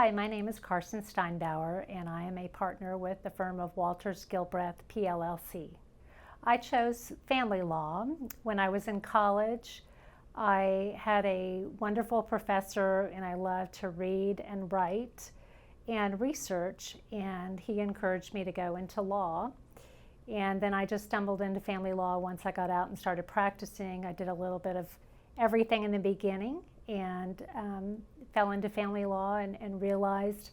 Hi, my name is Carson Steinbauer, and I am a partner with the firm of Walters Gilbreath, PLLC. I chose family law. When I was in college, I had a wonderful professor, and I loved to read and write and research, and he encouraged me to go into law. And then I just stumbled into family law once I got out and started practicing. I did a little bit of everything in the beginning, and fell into family law and realized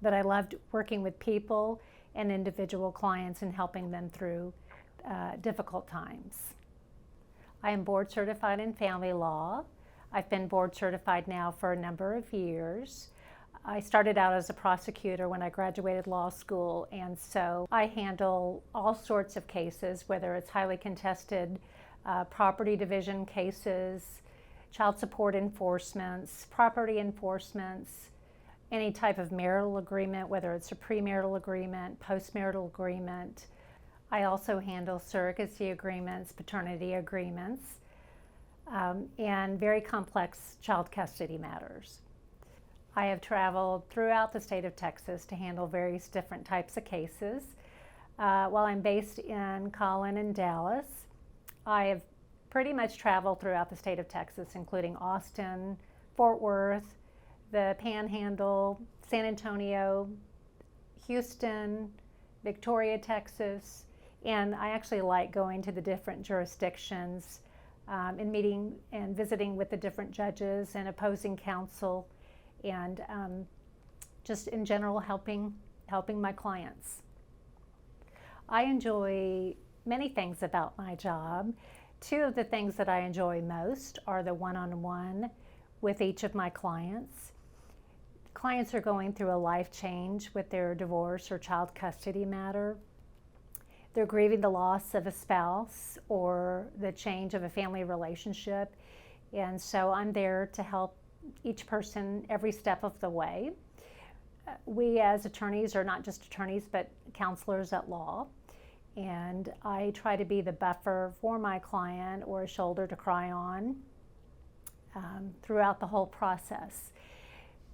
that I loved working with people and individual clients and helping them through difficult times. I am board certified in family law. I've been board certified now for a number of years. I started out as a prosecutor when I graduated law school, and so I handle all sorts of cases, whether it's highly contested property division cases, child support enforcements, property enforcements, any type of marital agreement, whether it's a premarital agreement, postmarital agreement. I also handle surrogacy agreements, paternity agreements, and very complex child custody matters. I have traveled throughout the state of Texas to handle various different types of cases. While I'm based in Collin and Dallas, I have pretty much traveled throughout the state of Texas, including Austin, Fort Worth, the Panhandle, San Antonio, Houston, Victoria, Texas, and I actually like going to the different jurisdictions and meeting and visiting with the different judges and opposing counsel, and just in general helping my clients. I enjoy many things about my job. Two of the things that I enjoy most are the one-on-one with each of my clients. Clients are going through a life change with their divorce or child custody matter. They're grieving the loss of a spouse or the change of a family relationship, and so I'm there to help each person every step of the way. We as attorneys are not just attorneys, but counselors at law. And I try to be the buffer for my client or a shoulder to cry on throughout the whole process.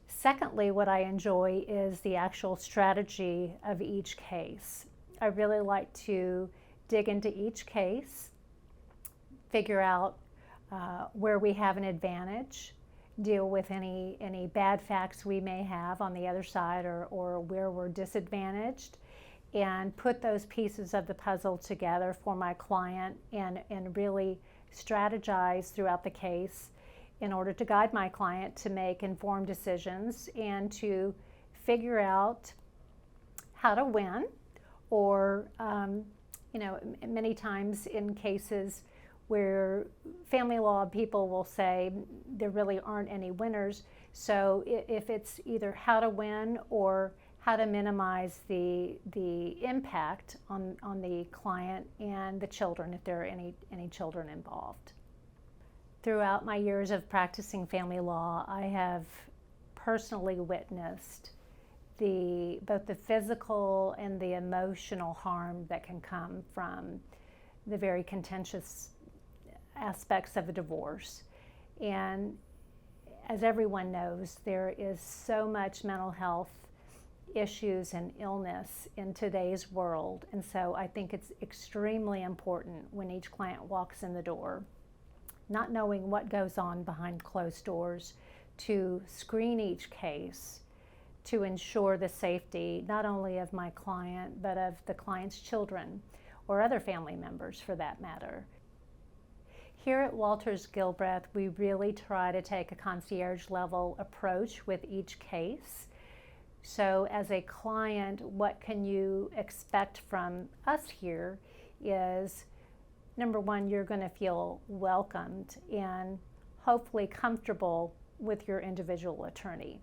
Secondly, what I enjoy is the actual strategy of each case. I really like to dig into each case, figure out where we have an advantage, deal with any bad facts we may have on the other side, or where we're disadvantaged, and put those pieces of the puzzle together for my client and really strategize throughout the case in order to guide my client to make informed decisions and to figure out how to win, or many times in cases where family law people will say there really aren't any winners. So if it's either how to win or how to minimize the impact on the client and the children, if there are any children involved. Throughout my years of practicing family law, I have personally witnessed both the physical and the emotional harm that can come from the very contentious aspects of a divorce. And as everyone knows, there is so much mental health issues and illness in today's world, and so I think it's extremely important when each client walks in the door, not knowing what goes on behind closed doors, to screen each case to ensure the safety not only of my client but of the client's children or other family members for that matter. Here at Walters Gilbreath, we really try to take a concierge level approach with each case. So as a client, what can you expect from us here is, number one, you're going to feel welcomed and hopefully comfortable with your individual attorney.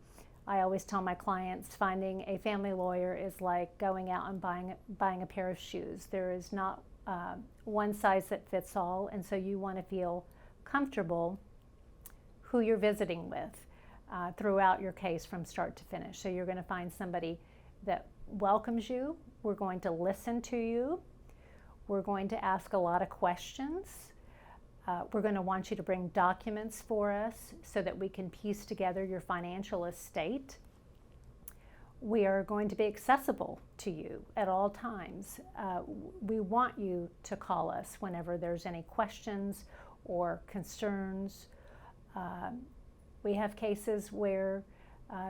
I always tell my clients finding a family lawyer is like going out and buying a pair of shoes. There is not one size that fits all, and so you want to feel comfortable who you're visiting with throughout your case from start to finish. So you're going to find somebody that welcomes you. We're going to listen to you. We're going to ask a lot of questions. We're going to want you to bring documents for us so that we can piece together your financial estate. we are going to be accessible to you at all times. We want you to call us whenever there's any questions or concerns. We have cases where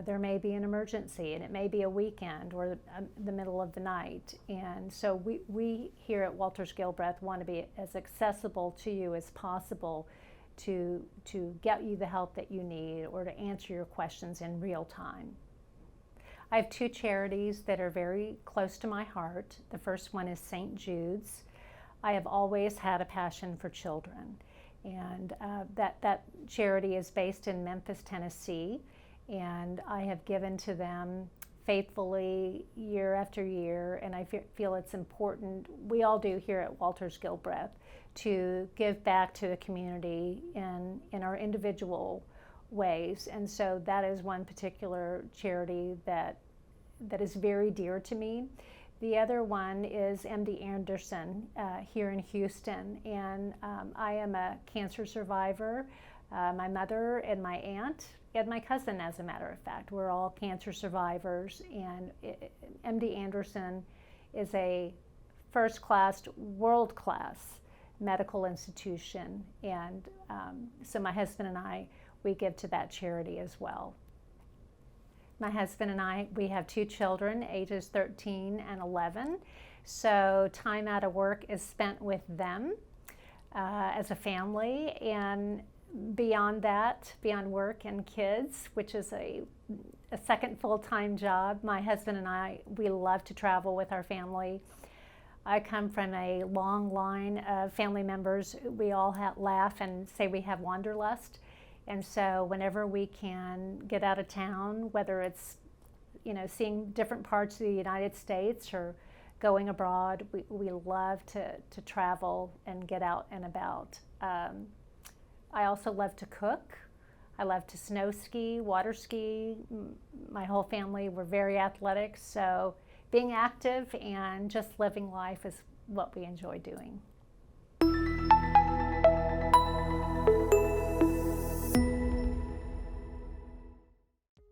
there may be an emergency, and it may be a weekend or the middle of the night. And so we here at Walters Gilbreath want to be as accessible to you as possible to get you the help that you need or to answer your questions in real time. I have two charities that are very close to my heart. The first one is St. Jude's. I have always had a passion for children, and that charity is based in Memphis, Tennessee, and I have given to them faithfully year after year, and I feel it's important, we all do here at Walters Gilbreath, to give back to the community in our individual ways. And so that is one particular charity that is very dear to me. The other one is MD Anderson here in Houston, and I am a cancer survivor. My mother and my aunt and my cousin, as a matter of fact, we're all cancer survivors, and MD Anderson is a first-class, world-class medical institution, and so my husband and I, we give to that charity as well. My husband and I, we have two children, ages 13 and 11, so time out of work is spent with them as a family, and beyond that, beyond work and kids, which is a second full-time job, my husband and I, we love to travel with our family. I come from a long line of family members. We all laugh and say we have wanderlust. And so whenever we can get out of town, whether it's, seeing different parts of the United States or going abroad, we love to travel and get out and about. I also love to cook. I love to snow ski, water ski. My whole family, we're very athletic, so being active and just living life is what we enjoy doing.